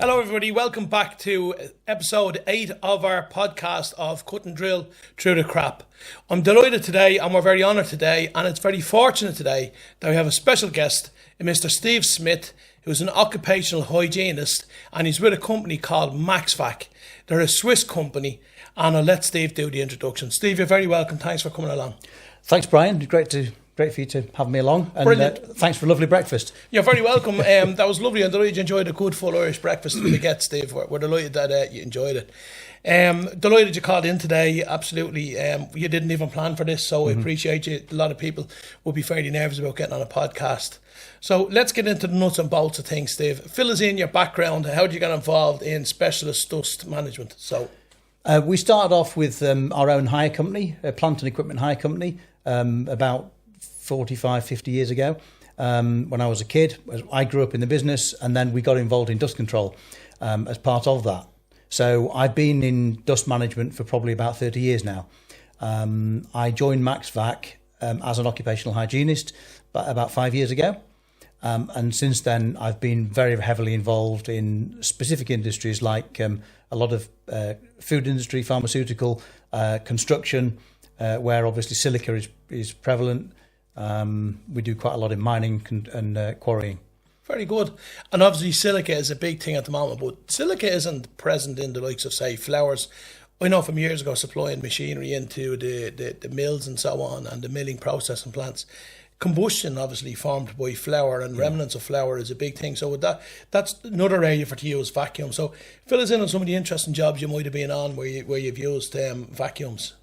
Hello everybody, welcome back to episode 8 of our podcast of Cut and Drill Through the CRAP. I'm delighted today and we're very honoured today, and it's very fortunate today that we have a special guest, Mr. Steve Smith, who's an occupational hygienist, and he's with a company called MaxVAC. They're a Swiss company, and I'll let Steve do the introduction. Steve, you're very welcome. Thanks for coming along. Thanks, Brian. Great for you to have me along. And thanks for a lovely breakfast. You're very welcome. That was lovely. I'm delighted you enjoyed a good full Irish breakfast with the get, Steve. We're delighted that you enjoyed it. Delighted you called in today. Absolutely. You didn't even plan for this, so I appreciate you. A lot of people would be fairly nervous about getting on a podcast. So let's get into the nuts and bolts of things, Steve. Fill us in your background. How did you get involved in specialist dust management? We started off with our own hire company, a plant and equipment hire company, about 45, 50 years ago. When I was a kid, I grew up in the business, and then we got involved in dust control as part of that. So I've been in dust management for probably about 30 years now. I joined MaxVAC as an occupational hygienist about 5 years ago. And since then, I've been very heavily involved in specific industries like a lot of food industry, pharmaceutical, construction, where obviously silica is prevalent. We do quite a lot in mining and quarrying. Very good. And obviously silica is a big thing at the moment, but silica isn't present in the likes of, say, flowers. I know from years ago supplying machinery into the mills and so on, and the milling processing plants. Combustion, obviously, formed by flour and remnants of flour is a big thing. So with that's another area for to use vacuum. So fill us in on some of the interesting jobs you might have been on where you've used vacuums.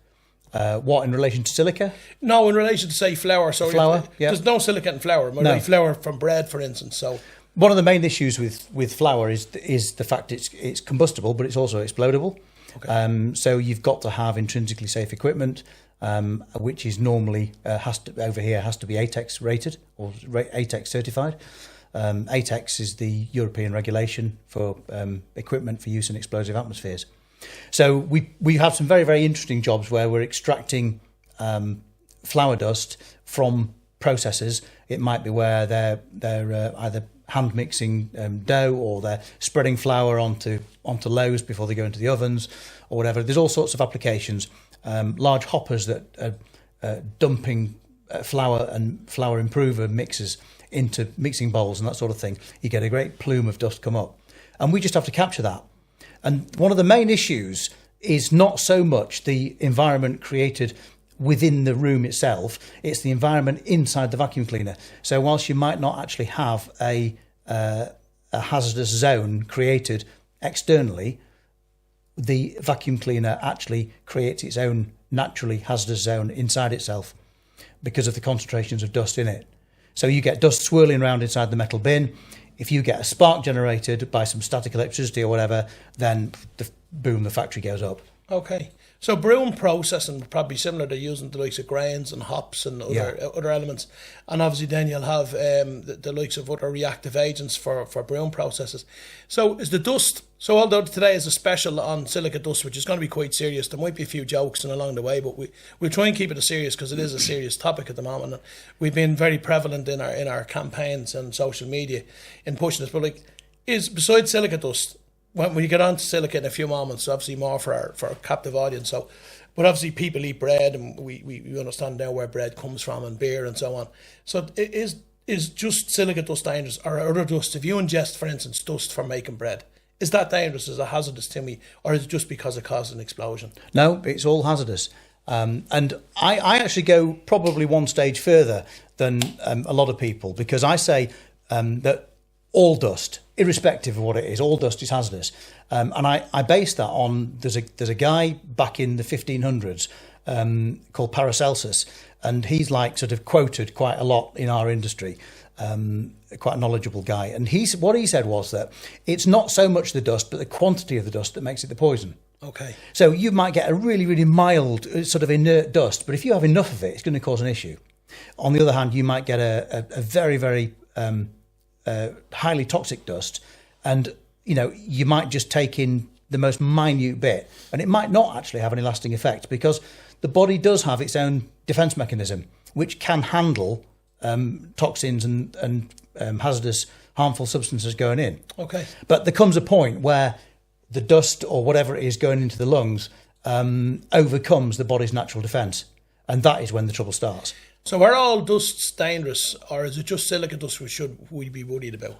What, in relation to silica? No, in relation to, say, flour. So flour, yeah. There's no silica in flour. No. Flour from bread, for instance. So one of the main issues with flour is the fact it's combustible, but it's also explodable. Okay. So you've got to have intrinsically safe equipment, which is normally has to be ATEX rated or ATEX certified. ATEX is the European regulation for equipment for use in explosive atmospheres. So we have some very, very interesting jobs where we're extracting flour dust from processes. It might be where they're either hand mixing dough, or they're spreading flour onto loaves before they go into the ovens or whatever. There's all sorts of applications. Large hoppers that are dumping flour and flour improver mixes into mixing bowls and that sort of thing. You get a great plume of dust come up, and we just have to capture that. And one of the main issues is not so much the environment created within the room itself, it's the environment inside the vacuum cleaner. So whilst you might not actually have a hazardous zone created externally, the vacuum cleaner actually creates its own naturally hazardous zone inside itself because of the concentrations of dust in it. So you get dust swirling around inside the metal bin. If you get a spark generated by some static electricity or whatever, then the factory goes up. Okay. So brewing processing would probably be similar to using the likes of grains and hops and other elements. And obviously then you'll have the likes of other reactive agents for brewing processes. So is the dust, so although today is a special on silica dust, which is going to be quite serious, there might be a few jokes along the way, but we'll try and keep it as serious because it is a serious topic at the moment. And we've been very prevalent in our campaigns and social media in pushing this. But besides silica dust, when you get on to silica in a few moments, obviously more for our captive audience. So, but obviously people eat bread, and we understand now where bread comes from, and beer and so on. So is just silica dust dangerous, or other dust? If you ingest, for instance, dust for making bread, is that dangerous? Is it hazardous to me, or is it just because it causes an explosion? No, it's all hazardous. And I actually go probably one stage further than a lot of people, because I say that all dust, irrespective of what it is, all dust is hazardous. And I base that on, there's a guy back in the 1500s called Paracelsus, and he's sort of quoted quite a lot in our industry, quite a knowledgeable guy. And what he said was that it's not so much the dust, but the quantity of the dust that makes it the poison. Okay. So you might get a really, really mild sort of inert dust, but if you have enough of it, it's going to cause an issue. On the other hand, you might get a very, very highly toxic dust, and you might just take in the most minute bit, and it might not actually have any lasting effect, because the body does have its own defense mechanism which can handle toxins and hazardous, harmful substances going in. Okay. But there comes a point where the dust or whatever it is going into the lungs overcomes the body's natural defence. And that is when the trouble starts. So are all dusts dangerous, or is it just silica dust we be worried about?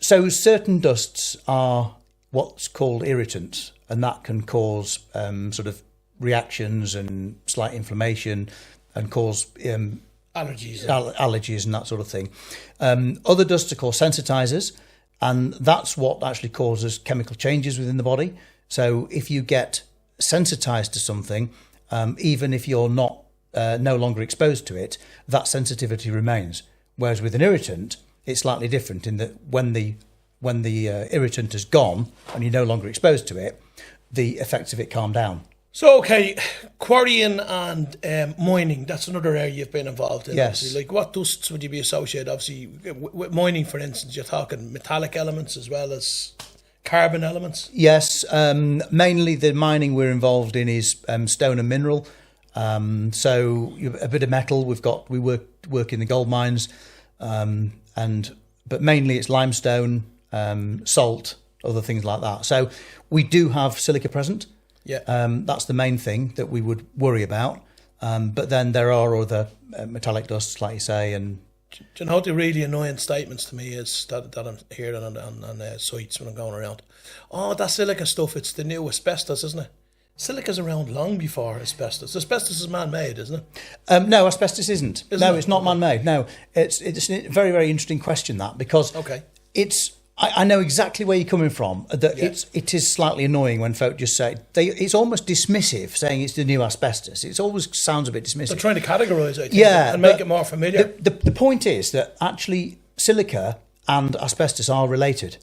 So certain dusts are what's called irritants, and that can cause sort of reactions and slight inflammation and cause allergies and that sort of thing. Other dusts are called sensitizers, and that's what actually causes chemical changes within the body. So if you get sensitized to something, even if you're not no longer exposed to it, that sensitivity remains. Whereas with an irritant, it's slightly different in that when the irritant has gone and you're no longer exposed to it, the effects of it calm down. So, okay, quarrying and mining, that's another area you've been involved in. Yes. Obviously. Like, what dusts would you be associated, obviously, with mining, for instance? You're talking metallic elements as well as carbon elements? Yes, mainly the mining we're involved in is stone and mineral. So a bit of metal. We work in the gold mines, but mainly it's limestone, salt, other things like that. So we do have silica present. Yeah. That's the main thing that we would worry about. But then there are other metallic dusts, like you say, and. Do you know what the really annoying statements to me is that I'm hearing on sites when I'm going around? Oh, that silica stuff, it's the new asbestos, isn't it? Silica's around long before asbestos. Asbestos is man-made, isn't it? No, asbestos isn't. It's not man-made. No, it's a very, very interesting question, that, because I know exactly where you're coming from. That it is slightly annoying when folk just say it's almost dismissive, saying it's the new asbestos. It always sounds a bit dismissive. They're trying to categorise it, and make it more familiar. The point is that actually silica and asbestos are related.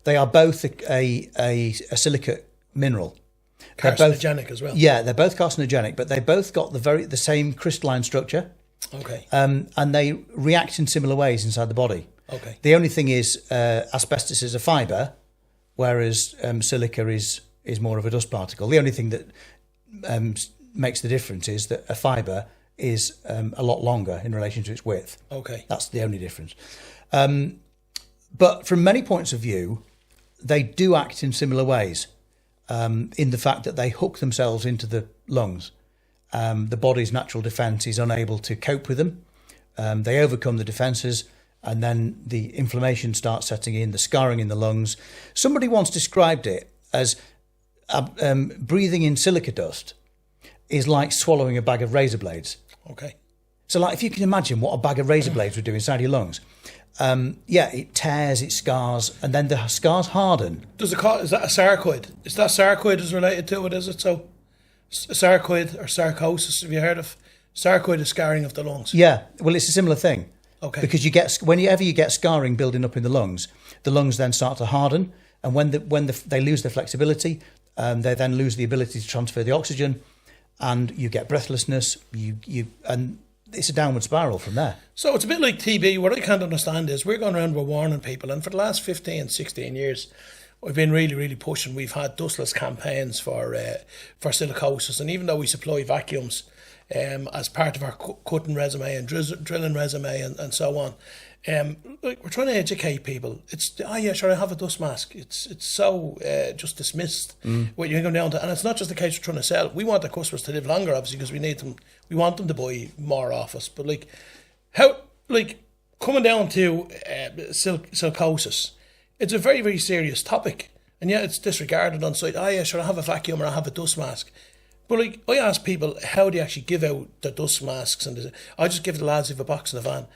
They are both a silica mineral. Carcinogenic as well. Yeah, they're both carcinogenic, but they both got the same crystalline structure. Okay. And they react in similar ways inside the body. Okay. The only thing is, asbestos is a fibre, whereas silica is more of a dust particle. The only thing that makes the difference is that a fibre is a lot longer in relation to its width. Okay. That's the only difference. But from many points of view, they do act in similar ways, in the fact that they hook themselves into the lungs. The body's natural defence is unable to cope with them. They overcome the defences, and then the inflammation starts setting in, the scarring in the lungs. Somebody once described it as breathing in silica dust is like swallowing a bag of razor blades. Okay. So, like, if you can imagine what a bag of razor blades would do inside your lungs, it tears, it scars, and then the scars harden. Is that a sarcoid? Is that sarcoid is related to it, is it? So, sarcoid or sarcosis, have you heard of? Sarcoid is scarring of the lungs. Yeah, well, it's a similar thing. Okay. Because whenever you get scarring building up in the lungs then start to harden, and when they lose their flexibility, they then lose the ability to transfer the oxygen, and you get breathlessness. And it's a downward spiral from there. So it's a bit like TB. What I can't understand is we're going around, we're warning people, and for the last 15, 16 years, we've been really, really pushing. We've had dustless campaigns for silicosis, and even though we supply vacuums as part of our cutting resume and drilling resume and so on, we're trying to educate people. It's I have a dust mask. It's so just dismissed what you're going down to, and it's not just the case we're trying to sell. We want the customers to live longer, obviously, because we need them. We want them to buy more off us. But coming down to silicosis, it's a very, very serious topic, and yet it's disregarded on site. I have a vacuum or I have a dust mask. But I ask people how they actually give out the dust masks, and I just give the lads a box in the van.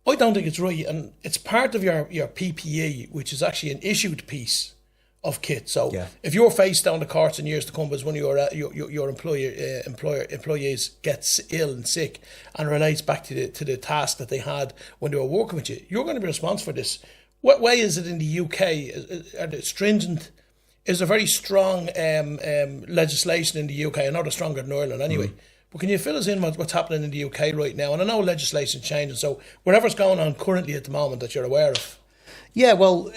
I don't think it's right, and it's part of your PPE, which is actually an issued piece of kit. So if you're faced down the courts in years to come as one of your employees gets ill and sick and relates back to the task that they had when they were working with you, you're going to be responsible for this. What way is it in the UK? Are they stringent? Is there very strong legislation in the UK? I know they're stronger than Ireland anyway. But can you fill us in what's happening in the UK right now? And I know legislation changing, so whatever's going on currently at the moment that you're aware of. Yeah, well,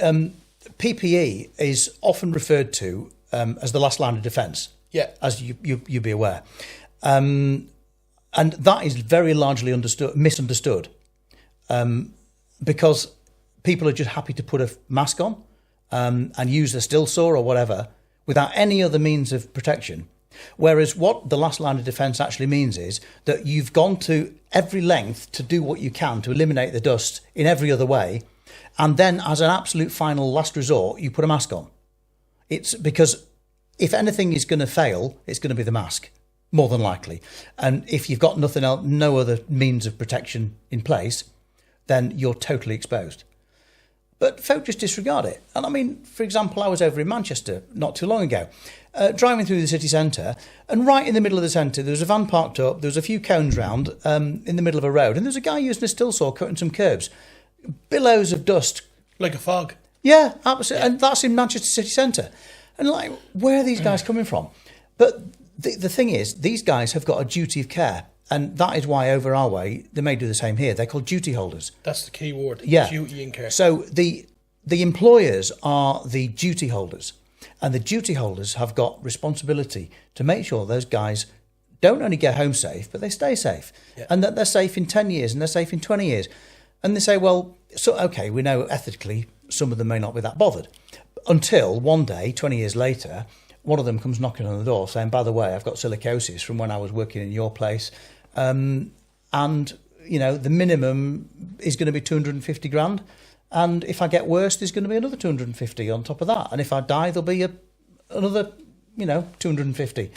PPE is often referred to as the last line of defence. Yeah. As you be aware. And that is very largely misunderstood, because people are just happy to put a mask on and use a still saw or whatever without any other means of protection. Whereas what the last line of defence actually means is that you've gone to every length to do what you can to eliminate the dust in every other way, and then as an absolute final last resort, you put a mask on. It's because if anything is going to fail, it's going to be the mask, more than likely. And if you've got nothing else, no other means of protection in place, then you're totally exposed. But folk just disregard it. And I mean, for example, I was over in Manchester not too long ago, driving through the city centre, and right in the middle of the centre, there was a van parked up, there was a few cones round in the middle of a road, and there was a guy using a still saw cutting some curbs. Billows of dust. Like a fog. Yeah, absolutely. Yeah. And that's in Manchester city centre. And like, where are these guys coming from? But the thing is, these guys have got a duty of care. And that is why over our way, they may do the same here. They're called duty holders. That's the key word. Yeah. Duty and care. So the employers are the duty holders. And the duty holders have got responsibility to make sure those guys don't only get home safe, but they stay safe. Yeah. And that they're safe in 10 years and they're safe in 20 years. And they say, well, so okay, we know ethically some of them may not be that bothered. Until one day, 20 years later, one of them comes knocking on the door saying, by the way, I've got silicosis from when I was working in your place. And, you know, the minimum is going to be 250 grand. And if I get worse, there's going to be another 250 on top of that. And if I die, there'll be another, 250.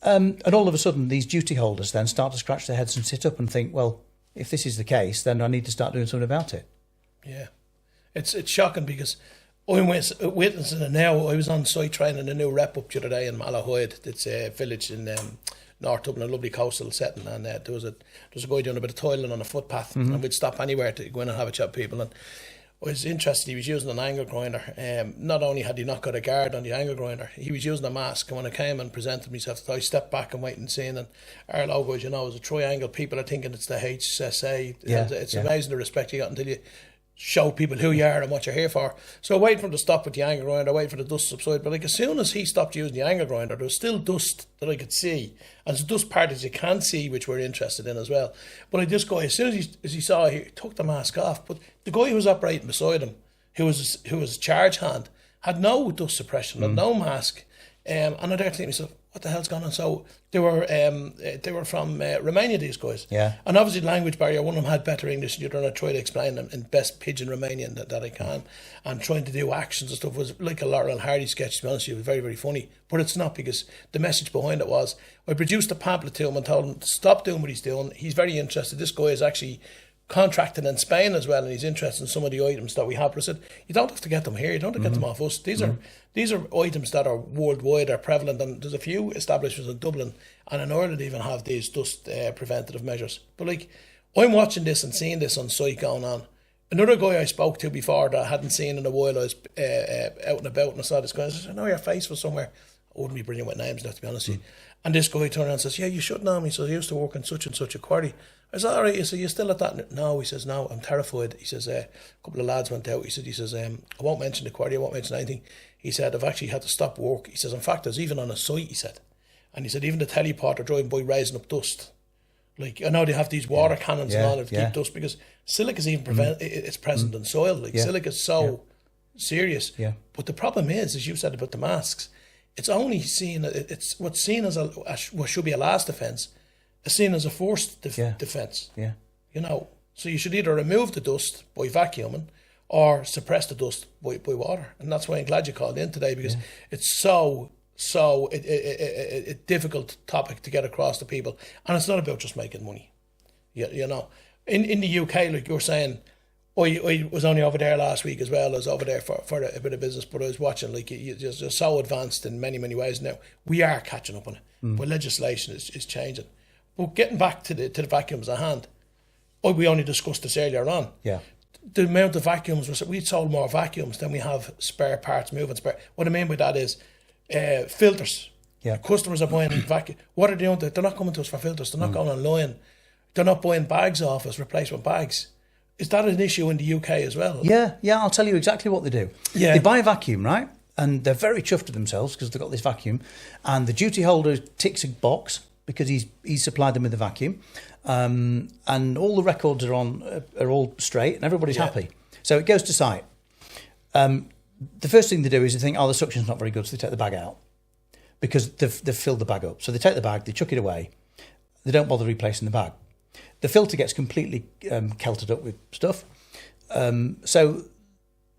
And all of a sudden, these duty holders then start to scratch their heads and sit up and think, well, if this is the case, then I need to start doing something about it. Yeah. It's shocking because I'm witnessing it now. I was on site training a new rep up the other day in Malahide. It's a village in North Dublin, a lovely coastal setting, and there was a guy doing a bit of toiling on a footpath, and we'd stop anywhere to go in and have a chat with people. And I was interested, he was using an angle grinder. Not only had he not got a guard on the angle grinder, he was using a mask, and when I came and presented myself, I stepped back and waited and seen, and our logo, is a triangle. People are thinking it's the HSA. It's amazing the respect you got until you show people who you are and what you're here for. So I waited for him to stop with the angle grinder, I waited for the dust to subside, but as soon as he stopped using the angle grinder, there was still dust that I could see, and there's dust particles you can't see, which we're interested in as well. But this guy, as soon as he saw, he took the mask off, but the guy who was operating beside him, who was charge hand, had no dust suppression, had no mask, and I there thinking to myself, what the hell's going on? So they were from Romania, these guys. Yeah. And obviously the language barrier, one of them had better English than the other, and I tried to explain them in best pidgin Romanian that I can, and trying to do actions and stuff. It was like a Laurel and Hardy sketch, to be honest with you. It was very, very funny. But it's not, because the message behind it was, I produced a pamphlet to him and told him to stop doing what he's doing. He's very interested. This guy is actually contracted in Spain as well, and he's interested in some of the items that we have. But I said, you don't have to get them here, you don't have to get them off us. These are items that are worldwide, are prevalent, and there's a few establishments in Dublin and in Ireland even have these dust preventative measures. But like, I'm watching this and seeing this on site going on. Another guy I spoke to before that I hadn't seen in a while, I was out and about and I saw this guy, I said, I know your face was somewhere. I wouldn't be brilliant with names now, to be honest with you. And this guy turned around and says, yeah, you should know me. So I used to work in such and such a quarry. I said, all right. He said, you still at that? No, he says, no, I'm terrified. He says, a couple of lads went out. He says, I won't mention the quarry, I won't mention anything. He said, I've actually had to stop work. He says, in fact, I was even on a site, he said. And he said, even the teleport are driving by raising up dust. Like, I know they have these water cannons and all to keep dust, because silica is even it's present in soil. Like, silica is so serious. Yeah. But the problem is, as you said about the masks, it's only seen, it's what's seen as what should be a last defence, is seen as a forced defence. Yeah. So you should either remove the dust by vacuuming or suppress the dust by water. And that's why I'm glad you called in today, because it's so a difficult topic to get across to people. And it's not about just making money. In the UK, like you're saying, I was only over there last week as well. I was over there for a bit of business, but I was watching, like, you're so advanced in many, many ways now. We are catching up on it, but legislation is changing. But getting back to the vacuums at hand, we only discussed this earlier on. Yeah. The amount of vacuums, we sold more vacuums than we have spare parts, moving spare. What I mean by that is filters. Yeah. Customers are buying vacuum. What are they doing? They're not coming to us for filters. They're not going online. They're not buying bags off us, replacement bags. Is that an issue in the UK as well? Yeah, I'll tell you exactly what they do. Yeah. They buy a vacuum, right? And they're very chuffed with themselves because they've got this vacuum. And the duty holder ticks a box because he's supplied them with the vacuum, and all the records are all straight, and everybody's happy. So it goes to site. The first thing they do is they think, the suction's not very good, so they take the bag out because they've filled the bag up. So they take the bag, they chuck it away. They don't bother replacing the bag. The filter gets completely kelted up with stuff. So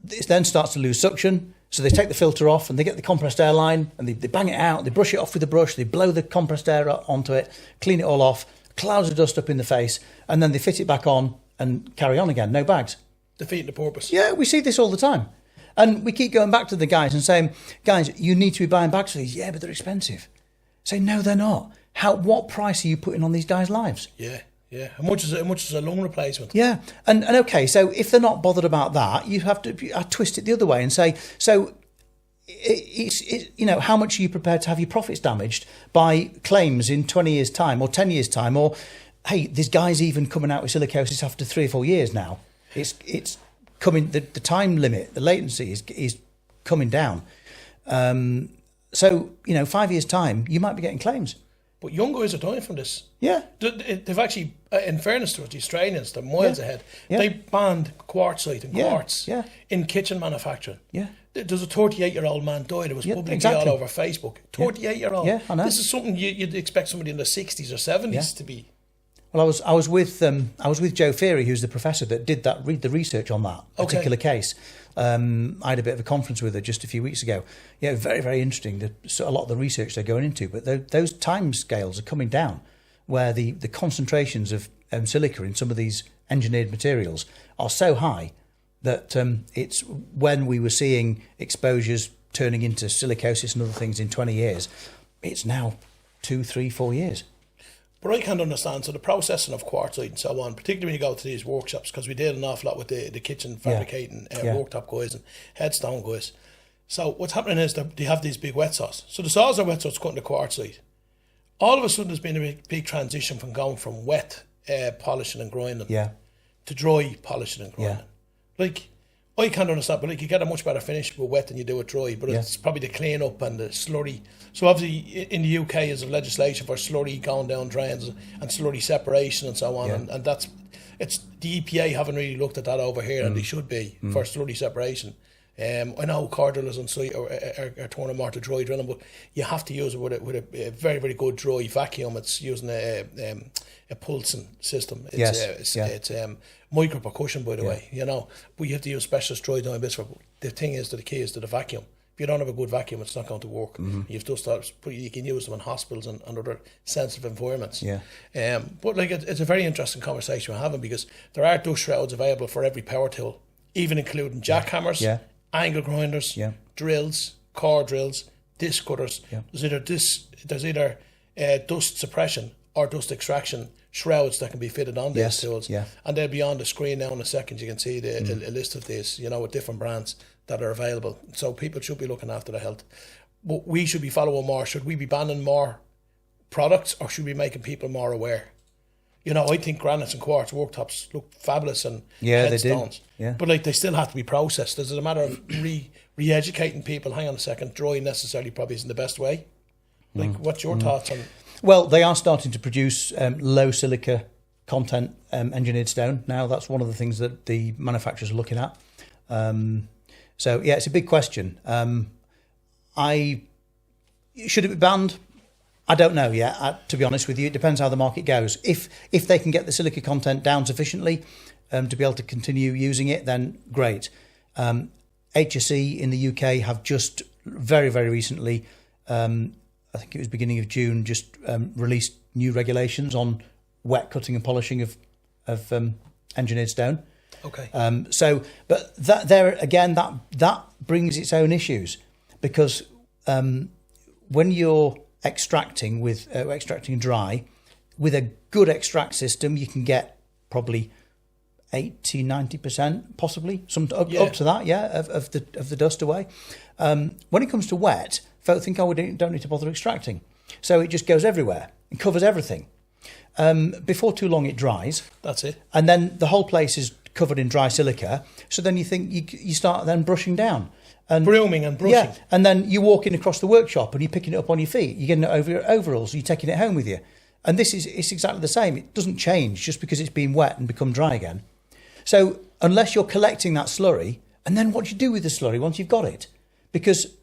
it then starts to lose suction. So they take the filter off and they get the compressed air line and they bang it out. They brush it off with a brush. They blow the compressed air onto it, clean it all off, clouds of dust up in the face, and then they fit it back on and carry on again. No bags. Defeating the purpose. Yeah, we see this all the time. And we keep going back to the guys and saying, guys, you need to be buying bags for these. Yeah, but they're expensive. Say, no, they're not. What price are you putting on these guys' lives? Yeah. How much is a lung replacement? Yeah. And okay, so if they're not bothered about that, you have to twist it the other way and say, so it's how much are you prepared to have your profits damaged by claims in 20 years' time or 10 years' time? Or, hey, this guy's even coming out with silicosis after 3 or 4 years now. It's coming, the time limit, the latency is coming down. So 5 years' time, you might be getting claims. But young guys are dying from this. Yeah. They've actually, in fairness to it, the Australians, they're miles ahead. Yeah. They banned quartzite and quartz Yeah. in kitchen manufacturing. Yeah. There's a 38-year-old man died. It was publicly all over Facebook. 38-year-old. Yeah, I know. This is something you'd expect somebody in their 60s or 70s to be. Well, I was with Joe Feary, who's the professor that did the research on that particular case. I had a bit of a conference with her just a few weeks ago. Yeah, very, very interesting. A lot of the research they're going into, but those time scales are coming down, where the concentrations of silica in some of these engineered materials are so high that it's when we were seeing exposures turning into silicosis and other things in 20 years, it's now 2, 3, 4 years. But I can't understand. So the processing of quartzite and so on, particularly when you go to these workshops, because we did an awful lot with the kitchen fabricating worktop guys and headstone guys. So what's happening is that they have these big wet saws. So the saws are wet saws cutting the quartzite. All of a sudden there's been a big transition from going from wet polishing and grinding to dry polishing and grinding. Like, I can't understand, but you get a much better finish with wet than you do with dry, but it's probably the clean up and the slurry. So obviously in the UK is a legislation for slurry going down drains and slurry separation and so on, and it's the EPA haven't really looked at that over here, and they should be for slurry separation. I know car drillers on site are turning more to dry drilling, but you have to use it with a very, very good dry vacuum. It's using a pulsing system. It's micro percussion, by the way, but you have to use specialist dry down bits for it. The thing is that the key is to the vacuum. If you don't have a good vacuum, it's not going to work. You've just you can use them in hospitals and other sensitive environments. But it's a very interesting conversation we're having, because there are dust shrouds available for every power tool, even including jackhammers, angle grinders, drills, core drills, disc cutters. There's either dust suppression or dust extraction shrouds that can be fitted on these tools. And they'll be on the screen now in a second. You can see a list of these, with different brands that are available. So people should be looking after their health. But we should be following more. Should we be banning more products, or should we be making people more aware? I think granites and quartz worktops look fabulous and headstones. But they still have to be processed. Is it a matter of re-educating people? Hang on a second, dry necessarily probably isn't the best way. What's your thoughts on? Well, they are starting to produce low silica content engineered stone now. That's one of the things that the manufacturers are looking at. So it's a big question. Should it be banned? I don't know yet. To be honest with you, it depends how the market goes. If they can get the silica content down sufficiently to be able to continue using it, then great. HSE in the UK have just very, very recently, I think it was beginning of June, just released new regulations on wet cutting and polishing of engineered stone. Okay. But that there again, that brings its own issues, because when you're extracting dry with a good extract system, you can get probably 80-90%, possibly up to that, of the dust away. When it comes to wet, folk think, we don't need to bother extracting, so it just goes everywhere and covers everything. Before too long, it dries. That's it. And then the whole place is covered in dry silica. So then you think you start then brushing down. And brooming and brushing. Yeah, and then you're walking across the workshop and you're picking it up on your feet. You're getting it over your overalls. You're taking it home with you. And it's exactly the same. It doesn't change just because it's been wet and become dry again. So unless you're collecting that slurry, and then what do you do with the slurry once you've got it? Because,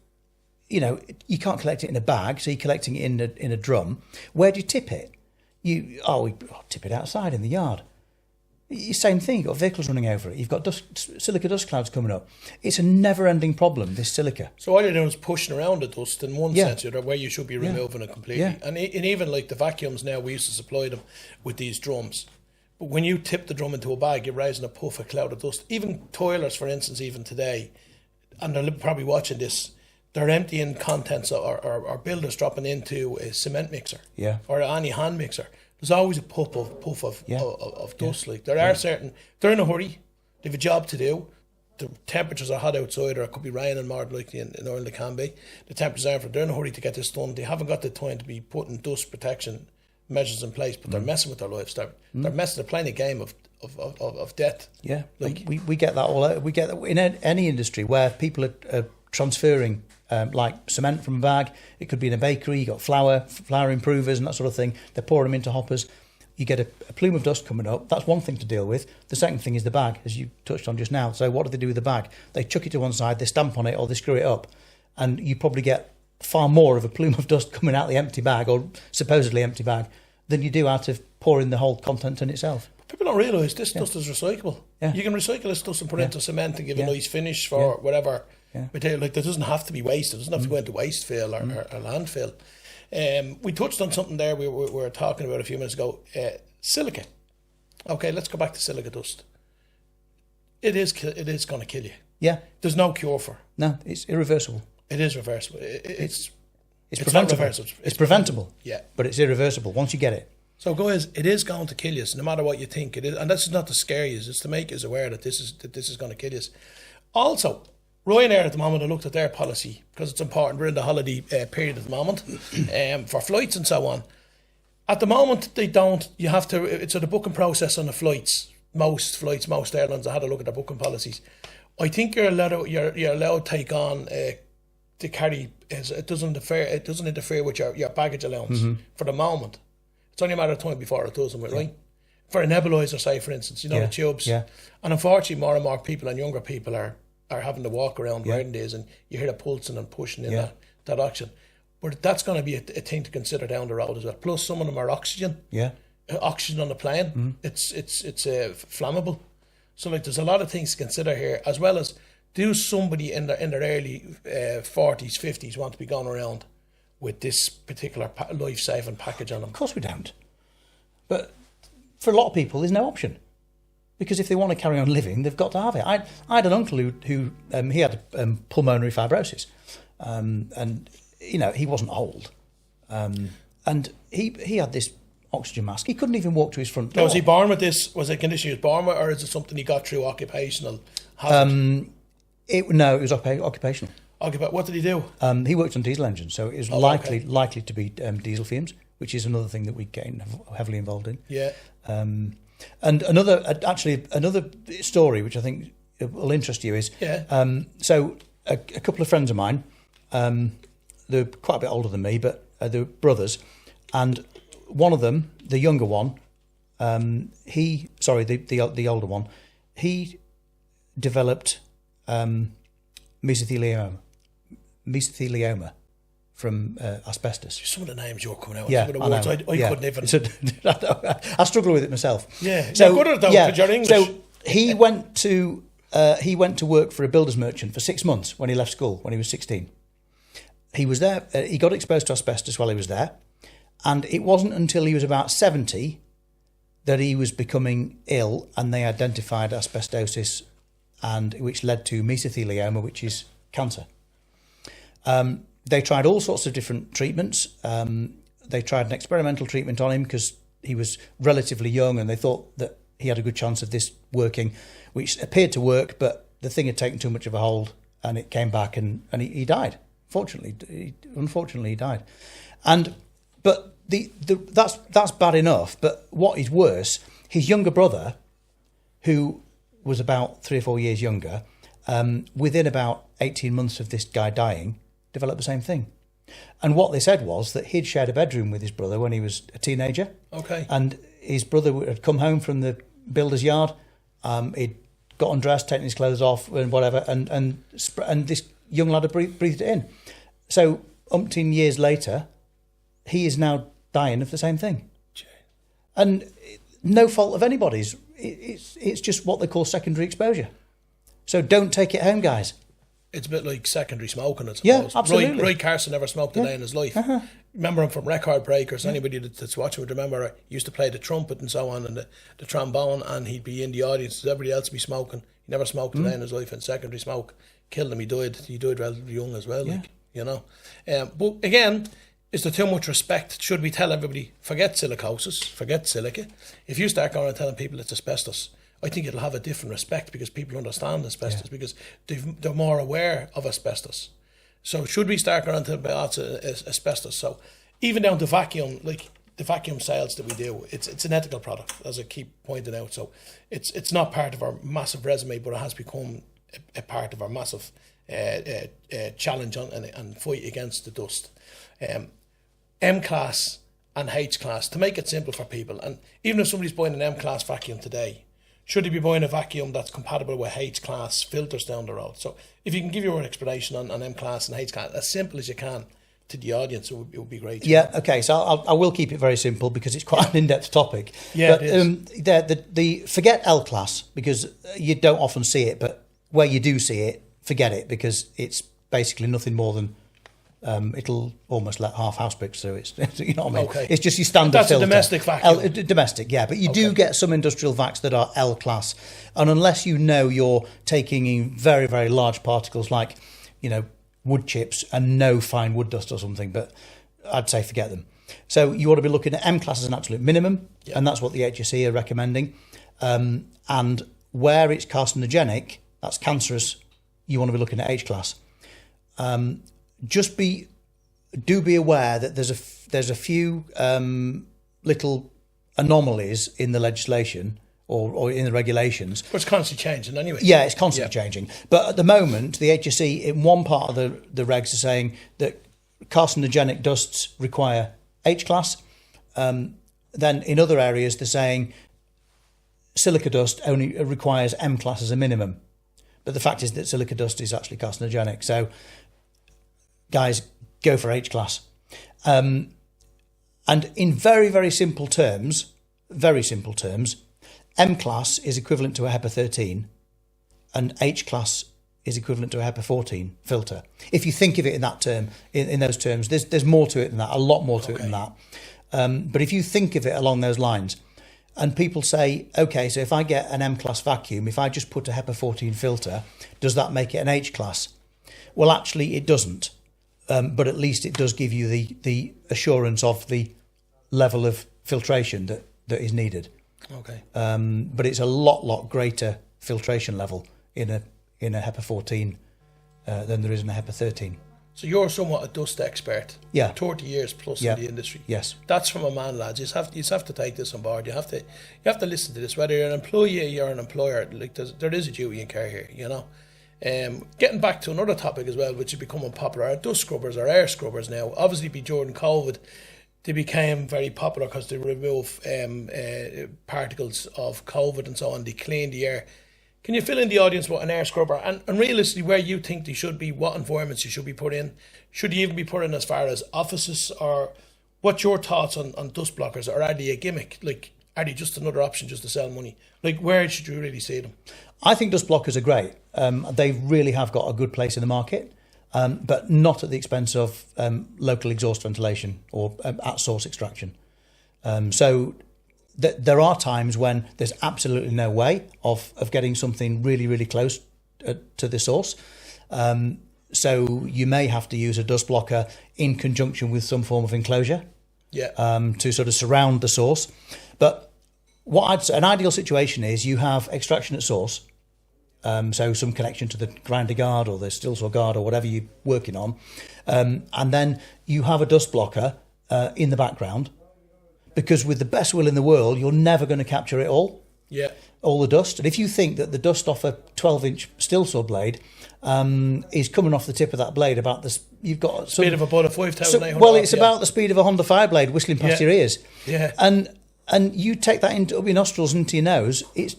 you can't collect it in a bag, so you're collecting it in a drum. Where do you tip it? We tip it outside in the yard. Same thing, you've got vehicles running over it. You've got silica dust clouds coming up. It's a never-ending problem, this silica. So all you're doing is pushing around the dust in one sense, where you should be removing it completely. Yeah. And even like the vacuums now, we used to supply them with these drums. But when you tip the drum into a bag, you're raising a puff, a cloud of dust. Even toilers, for instance, even today, and they're probably watching this, they're emptying contents or builders dropping into a cement mixer or any hand mixer. There's always a puff of dust. Like there are certain, they're in a hurry, they have a job to do. The temperatures are hot outside, or it could be raining more likely in Ireland it can be. The temperatures are, they're in a hurry to get this done. They haven't got the time to be putting dust protection measures in place, but they're messing with their lives. They're playing a game of death. Yeah, like we get that all out. We get that in any industry where people are transferring like cement from a bag. It could be in a bakery. You got flour improvers and that sort of thing. They're pouring them into hoppers. You get a plume of dust coming up. That's one thing to deal with. The second thing is the bag, as you touched on just now. So what do they do with the bag? They chuck it to one side, they stamp on it, or they screw it up, and you probably get far more of a plume of dust coming out the empty bag, or supposedly empty bag, than you do out of pouring the whole content in itself. People don't realise this dust is recyclable. Yeah. You can recycle this dust and put it into cement and give a nice finish for whatever material. Like, that doesn't have to be wasted. It doesn't have to go into waste fill or landfill. We touched on something there we were talking about a few minutes ago. Silica. Okay, let's go back to silica dust. It is going to kill you. Yeah. There's no cure for it. No, it's irreversible. It is reversible. It's preventable. It's preventable. Yeah. But it's irreversible once you get it. So guys, it is going to kill you, no matter what you think it is. And this is not to scare you, it's to make you aware that this is going to kill you. Also, Ryanair at the moment, I looked at their policy because it's important. We're in the holiday period at the moment for flights and so on. At the moment, they don't. You have to. It's the booking process on the flights. Most airlines. I had a look at their booking policies. I think you're allowed to take on to carry. It doesn't interfere with your baggage allowance for the moment. It's only a matter of time before it does, right? For a nebulizer, say, for instance, the tubes. Yeah. And unfortunately, more and more people and younger people are having to walk around wearing these, and you hear the pulsing and pushing in that action. But that's going to be a thing to consider down the road as well. Plus, some of them are oxygen. Yeah. Oxygen on the plane. It's flammable. So like, there's a lot of things to consider here, as well as, do somebody in their early 40s, 50s want to be going around with this particular life-saving package on them? Of course we don't. But for a lot of people, there's no option. Because if they want to carry on living, they've got to have it. I had an uncle who he had pulmonary fibrosis, and he wasn't old, and he had this oxygen mask. He couldn't even walk to his front door. Now, was he born with this? Was it a condition he was born with, or is it something he got through occupational hazard? It was occupational. What did he do? He worked on diesel engines, so it was likely to be diesel fumes, which is another thing that we get heavily involved in. Yeah. And another story which I think will interest you is so a couple of friends of mine, they're quite a bit older than me, but they're brothers, and one of them, the younger one, the older one, he developed mesothelioma from asbestos. Some of the names you're coming out with, yeah, some of the words I couldn't even. So, I struggle with it myself. Yeah, so you're good at it though, because you're English. So he went to work for a builder's merchant for 6 months when he left school, when he was 16. He was there. He got exposed to asbestos while he was there, and it wasn't until he was about 70 that he was becoming ill, and they identified asbestosis, and which led to mesothelioma, which is cancer. They tried all sorts of different treatments. They tried an experimental treatment on him because he was relatively young, and they thought that he had a good chance of this working, which appeared to work, but the thing had taken too much of a hold, and it came back, and he died. Unfortunately, he died. But that's bad enough. But what is worse, his younger brother, who was about 3 or 4 years younger, within about 18 months of this guy dying, developed the same thing. And what they said was that he'd shared a bedroom with his brother when he was a teenager. Okay. And his brother had come home from the builder's yard. He'd got undressed, taken his clothes off and whatever, and this young lad had breathed it in. So umpteen years later, he is now dying of the same thing. And no fault of anybody's. It's just what they call secondary exposure. So don't take it home, guys. It's a bit like secondary smoking, I suppose. Yeah, absolutely. Roy Carson never smoked a day in his life. Remember him from Record Breakers. Anybody that's watching would remember he used to play the trumpet and so on, and the trombone, and he'd be in the audience. Everybody else would be smoking. He never smoked a day in his life, and secondary smoke killed him. He died relatively young as well, But again, is there too much respect? Should we tell everybody, forget silicosis, forget silica? If you start going and telling people it's asbestos, I think it'll have a different respect because people understand asbestos, because they're more aware of asbestos. So should we start going to about asbestos? So even down to vacuum, like the vacuum sales that we do, it's an ethical product, as I keep pointing out. So it's not part of our massive resume, but it has become a part of our massive challenge and fight against the dust. M-class and H-class, to make it simple for people. And even if somebody's buying an M-class vacuum today, should he be buying a vacuum that's compatible with H-class filters down the road? So if you can give your own explanation on M-class and H-class, as simple as you can to the audience, it would be great. Yeah, okay, so I will keep it very simple because it's quite an in-depth topic. Yeah, but, it is. Forget L-class, because you don't often see it, but where you do see it, forget it, because it's basically nothing more than it'll almost let half house bricks through. It's you know what I mean. Okay. It's just your standard That's filter. A domestic vacuum. Domestic, yeah. But you do get some industrial vacs that are L class, and unless you know you're taking in very, very large particles like, wood chips and no fine wood dust or something, but I'd say forget them. So you ought to be looking at M class as an absolute minimum, and that's what the HSE are recommending. And where it's carcinogenic, that's cancerous, you want to be looking at H class. Do be aware that there's a few little anomalies in the legislation or in the regulations. But it's constantly changing anyway. Yeah, it's constantly changing. But at the moment, the HSE in one part of the regs are saying that carcinogenic dusts require H class. Then in other areas, they're saying silica dust only requires M class as a minimum. But the fact is that silica dust is actually carcinogenic. So, guys, go for H class. And in very, very simple terms, M class is equivalent to a HEPA 13 and H class is equivalent to a HEPA 14 filter. If you think of it in that term, in those terms, there's more to it than that, a lot more to it than that. But if you think of it along those lines, and people say, okay, so if I get an M class vacuum, if I just put a HEPA 14 filter, does that make it an H class? Well, actually, it doesn't. But at least it does give you the assurance of the level of filtration that is needed. Okay. But it's a lot greater filtration level in a HEPA 14 than there is in a HEPA 13. So you're somewhat a dust expert. Yeah. 30 years plus in the industry. Yes. That's from a man, lads. You have to take this on board. You have to listen to this. Whether you're an employee or an employer, like there is a duty and care here. Getting back to another topic as well, which is becoming popular, are dust scrubbers or air scrubbers now. Obviously, during COVID, they became very popular because they remove particles of COVID and so on. They clean the air. Can you fill in the audience what an air scrubber, and realistically where you think they should be, what environments you should be put in? Should you even be put in as far as offices, or what's your thoughts on dust blockers, or are they a gimmick? Like, are they just another option just to sell money? Like, where should you really see them? I think dust blockers are great. They really have got a good place in the market, but not at the expense of local exhaust ventilation or at-source extraction. So there are times when there's absolutely no way of getting something really, really close to the source. So you may have to use a dust blocker in conjunction with some form of enclosure to sort of surround the source. But an ideal situation is you have extraction at source, so some connection to the grinder guard or the still saw guard or whatever you're working on, and then you have a dust blocker in the background, because with the best will in the world, you're never going to capture it all. Yeah. All the dust. And if you think that the dust off a 12-inch steel saw blade is coming off the tip of that blade about this, you've got speed of about a 5,800. Well, it's about the speed of a Honda Fireblade whistling past your ears. Yeah. And you take that into up your nostrils and into your nose. It's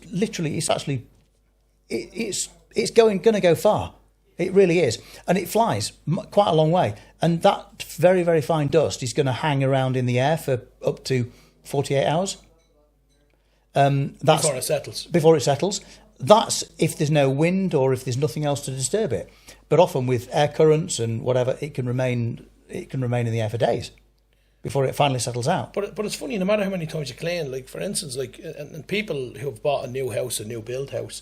going to go far. It really is, and it flies quite a long way. And that very, very fine dust is going to hang around in the air for up to 48 hours. Before it settles. Before it settles. That's if there's no wind or if there's nothing else to disturb it. But often with air currents and whatever, it can remain in the air for days before it finally settles out. But it's funny, no matter how many times you clean, like for instance, like and people who have bought a new build house,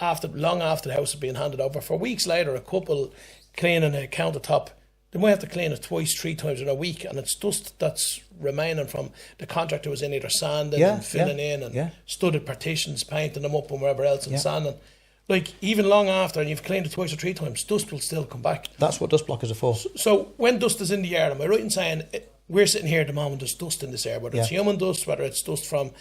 long after the house has been handed over, for weeks later, a couple cleaning a countertop, they might have to clean it twice, 3 times in a week, and it's dust that's remaining from the contractor was in either sanding and filling in and studded partitions, painting them up and wherever else and sanding. Like even long after, and you've cleaned it 2 or 3 times, dust will still come back. That's what dust blockers are for. So when dust is in the air, am I right in saying we're sitting here at the moment, there's dust in this air, whether it's human dust, whether it's dust from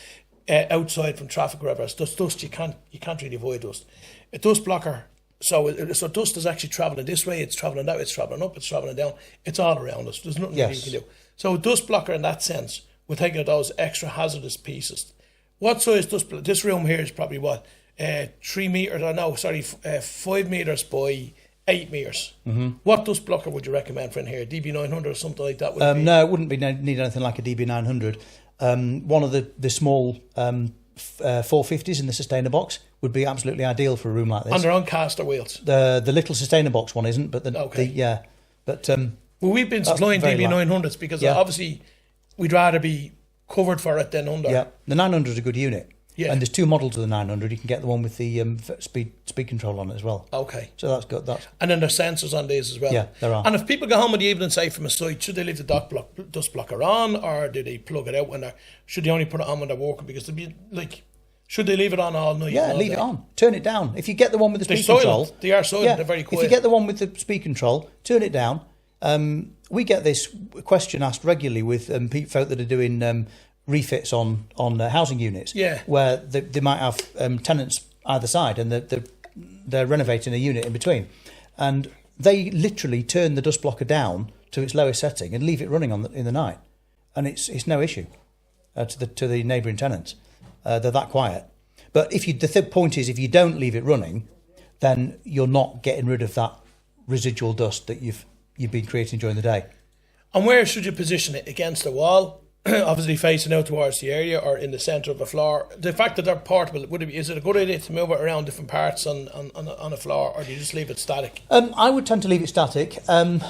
outside from traffic, wherever it's dust, you can't really avoid dust. A dust blocker, so dust is actually travelling this way, it's travelling that way, it's travelling up, it's travelling down, it's all around us. There's nothing really you can do. So a dust blocker in that sense, we're taking out those extra hazardous pieces. What size dust blocker? This room here is probably what? 3 meters, 5 meters by 8 meters. Mm-hmm. What dust blocker would you recommend for in here? DB900 or something like that? No, it wouldn't need anything like a DB900. One of the small 450s in the Sustainer box would be absolutely ideal for a room like this. And they're on caster wheels. The little Sustainer box one isn't, but well, we've been supplying DB900s because obviously we'd rather be covered for it than under. Yeah, the 900 is a good unit. Yeah. And there's 2 models of the 900. You can get the one with the speed control on it as well. Okay. So that's good. And then there's sensors on these as well. Yeah, there are. And if people go home in the evening, say from a site, should they leave the dust blocker on, or do they plug it out when they're? Should they only put it on when they're walking? Because they'd be like, should they leave it on all night? Yeah, leave it on. Turn it down. If you get the one with the speed control, they are silent. They're very quiet. If you get the one with the speed control, turn it down. We get this question asked regularly with folk that are doing refits on housing units, where they might have tenants either side, and they're renovating a unit in between, and they literally turn the dust blocker down to its lowest setting and leave it running in the night, and it's no issue to the neighbouring tenants. They're that quiet. But the point is, if you don't leave it running, then you're not getting rid of that residual dust that you've been creating during the day. And where should you position it? Against the wall? Obviously facing out towards the area, or in the centre of the floor. The fact that they're portable, is it a good idea to move it around different parts on a floor, or do you just leave it static? I would tend to leave it static. Do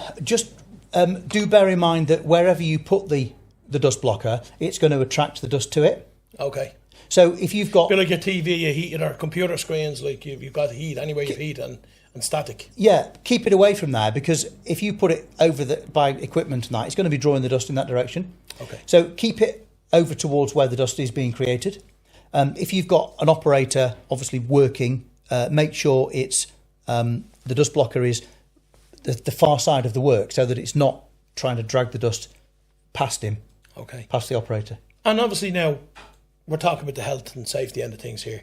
bear in mind that wherever you put the dust blocker, it's going to attract the dust to it. Okay. So if you've got... Feel like your TV, you heat it, or computer screens, like you've got heat, anywhere you heat and static. Yeah, keep it away from there, because if you put it over by equipment and that, it's going to be drawing the dust in that direction. Okay. So keep it over towards where the dust is being created. If you've got an operator obviously working, make sure it's the dust blocker is the far side of the work, so that it's not trying to drag the dust past him. Okay. Past the operator. And obviously now we're talking about the health and safety end of things here.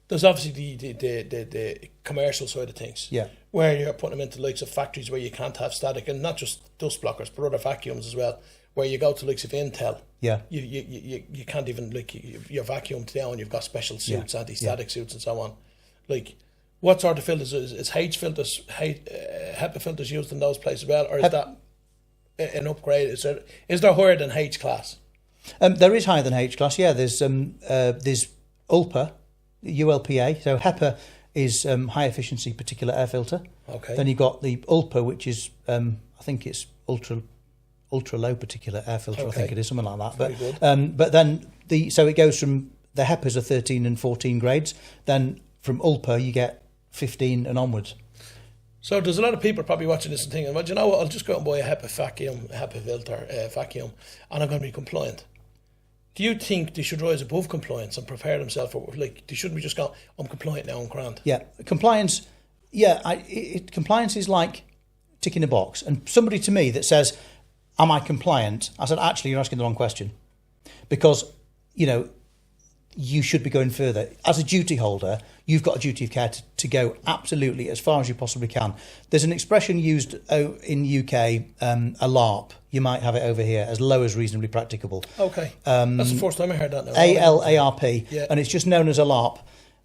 There's obviously the commercial side of things, where you're putting them into the likes of factories where you can't have static, and not just dust blockers, but other vacuums as well, where you go to the likes of Intel. Yeah, you can't even, like, you're vacuumed down. You've got special suits, anti-static suits, and so on. Like, what sort of filters is HEPA filters used in those places as well, or is that an upgrade? Is there higher than H class? There is higher than H class. Yeah, there's ULPA. ULPA, so HEPA is high efficiency particulate air filter. Okay. Then you've got the ULPA, which is I think it's ultra low particulate air filter. Okay. I think it is something like that. Very good. But then so it goes from the HEPAs are 13 and 14 grades. Then from ULPA you get 15 and onwards. So there's a lot of people probably watching this and thinking, well, you know what? I'll just go out and buy a HEPA filter vacuum, and I'm going to be compliant. Do you think they should rise above compliance and prepare themselves for, like, they shouldn't be just going, I'm compliant now, I'm grand? Yeah, compliance, compliance is like ticking a box. And somebody to me that says, am I compliant? I said, actually, you're asking the wrong question. Because, you should be going further. As a duty holder, you've got a duty of care to go absolutely as far as you possibly can. There's an expression used in UK, a LARP. You might have it over here, as low as reasonably practicable. Okay. That's the first time I heard that now. ALARP, Yeah. and it's just known as a LARP.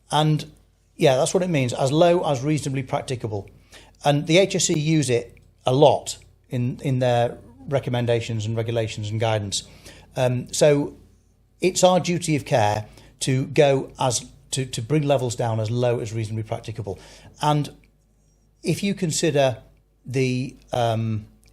And yeah, that's what it means, as low as reasonably practicable. And the HSE use it a lot in their recommendations and regulations and guidance. So it's our duty of care to go to bring levels down as low as reasonably practicable. And if you consider the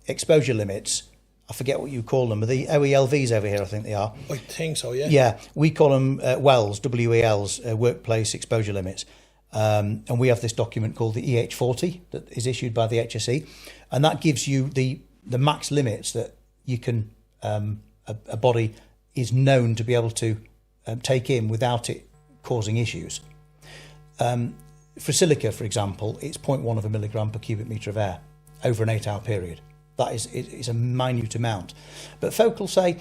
exposure limits, I forget what you call them, but the OELVs over here, I think they are. I think so, yeah. Yeah, we call them WELS, WELs, workplace exposure limits. And we have this document called the EH40 that is issued by the HSE, and that gives you the max limits that you can, a body is known to be able to take in without it causing issues. For silica, for example, it's 0.1 of a milligram per cubic metre of air over an 8-hour period. That is a minute amount. But folk will say,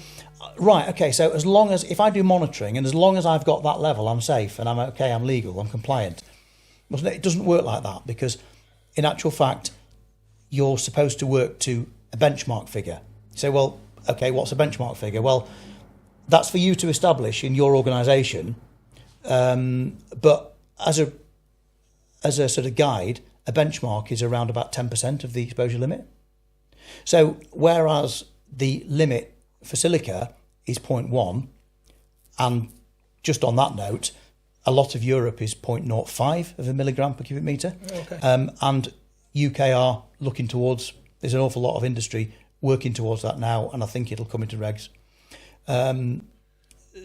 right, okay, so as long as, if I do monitoring and as long as I've got that level, I'm safe and I'm okay, I'm legal, I'm compliant. Well, it doesn't work like that, because in actual fact, you're supposed to work to a benchmark figure. You say, well, okay, what's a benchmark figure? Well, that's for you to establish in your organisation. But as a sort of guide, a benchmark is around about 10% of the exposure limit. So whereas the limit for silica is 0.1, and just on that note, a lot of Europe is 0.05 of a milligram per cubic metre. Okay. And UK are looking towards, there's an awful lot of industry working towards that now, and I think it'll come into regs.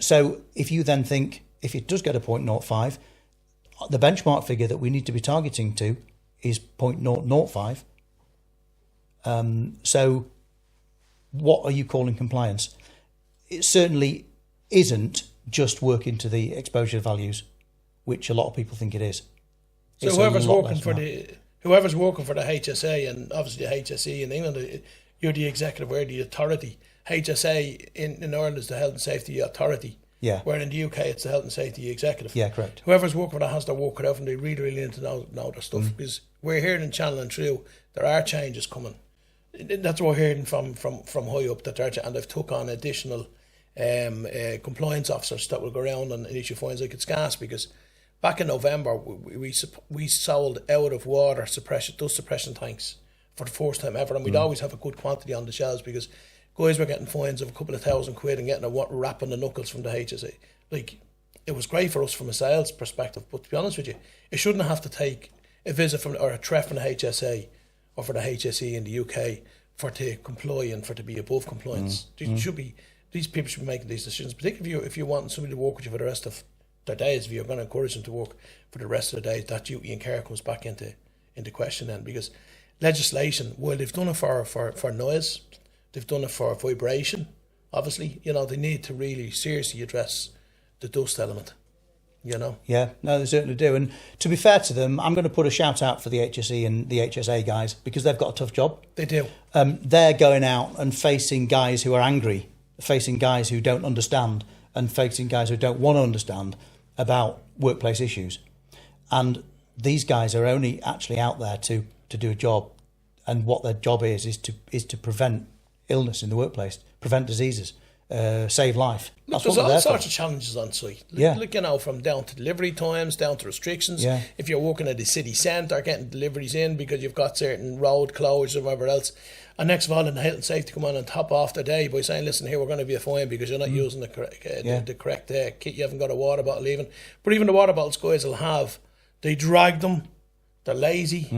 So if you then think, if it does get a 0.05, the benchmark figure that we need to be targeting to is 0.005. So what are you calling compliance? It certainly isn't just working to the exposure values, which a lot of people think it is. So whoever's working for the HSA, and obviously the HSE in England, you're the executive or the authority. HSA in Ireland is the Health and Safety Authority. Yeah. Where in the UK it's the Health and Safety Executive. Yeah, correct. Whoever's working for that has to work it out, and they really need to know their stuff, because we're hearing in Channel and Thru there are changes coming. That's what we're hearing from high up, that and they've took on additional compliance officers that will go around and issue fines. Like, it's gas, because back in November we sold out of water dust suppression tanks for the first time ever, and we'd always have a good quantity on the shelves, because guys were getting fines of a couple of £1,000 and getting a rap on the knuckles from the HSE. Like, it was great for us from a sales perspective, but to be honest with you, it shouldn't have to take a visit from or a threat from the HSA or for the HSE in the UK for to comply and for to be above compliance. These people should be making these decisions, particularly if you want somebody to work with you for the rest of their days. If you're going to encourage them to work for the rest of the days, that duty and care comes back into question then, because legislation, well, they've done it for noise, they've done it for vibration. Obviously, they need to really seriously address the dust element. Yeah, no, they certainly do. And to be fair to them, I'm going to put a shout out for the HSE and the HSA guys, because they've got a tough job. They do. They're going out and facing guys who are angry, facing guys who don't understand, and facing guys who don't want to understand about workplace issues. And these guys are only actually out there to do a job, and what their job is to prevent illness in the workplace, prevent diseases, save life. Look, there's all sorts of challenges on site. Yeah. Look, from down to delivery times, down to restrictions. Yeah. If you're working at the city centre, getting deliveries in because you've got certain road closures or whatever else. And next of all, in the health and safety come on and top off their day by saying, listen, here, we're going to be a fine because you're not using the correct kit. You haven't got a water bottle even. But even the water bottles guys will have, they drag them, they're lazy,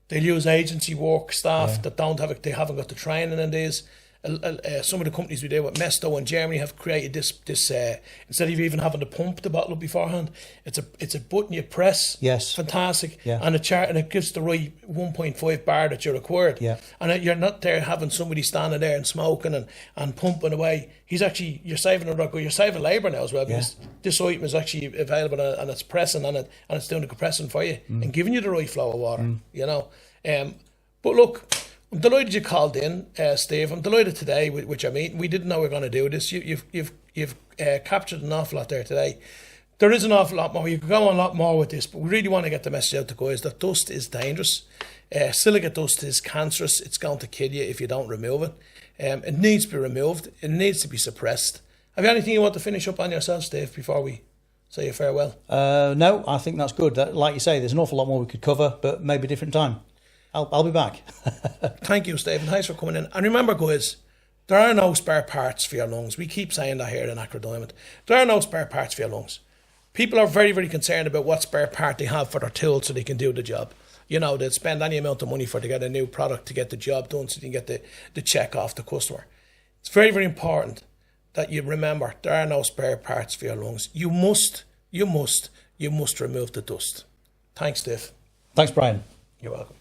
They'll use agency work staff that they haven't got the training in these. Some of the companies we deal with, Mesto in Germany, have created this instead of even having to pump the bottle up beforehand, it's a button you press. Yes. Fantastic. Yeah. And it gives the right 1.5 bar that you're required. Yeah. And you're not there having somebody standing there and smoking and pumping away. You're saving you're saving labour now as well, because this item is actually available and it's pressing and it's doing the compressing for you and giving you the right flow of water. But look, I'm delighted you called in, Steve. I'm delighted today with your meeting. We didn't know we were going to do this. You've You've captured an awful lot there today. There is an awful lot more. You could go on a lot more with this, but we really want to get the message out to guys that dust is dangerous. Silica dust is cancerous. It's going to kill you if you don't remove it. It needs to be removed. It needs to be suppressed. Have you anything you want to finish up on yourself, Steve, before we say your farewell? No, I think that's good. Like you say, there's an awful lot more we could cover, but maybe a different time. I'll be back. Thank you, Steve, and thanks for coming in. And remember, guys, there are no spare parts for your lungs. We keep saying that here in Acro Diamond. There are no spare parts for your lungs. People are very, very concerned about what spare part they have for their tools so they can do the job. You know, they'd spend any amount of money to get a new product to get the job done so they can get the check off the customer. It's very, very important that you remember there are no spare parts for your lungs. You must remove the dust. Thanks, Steve. Thanks, Brian. You're welcome.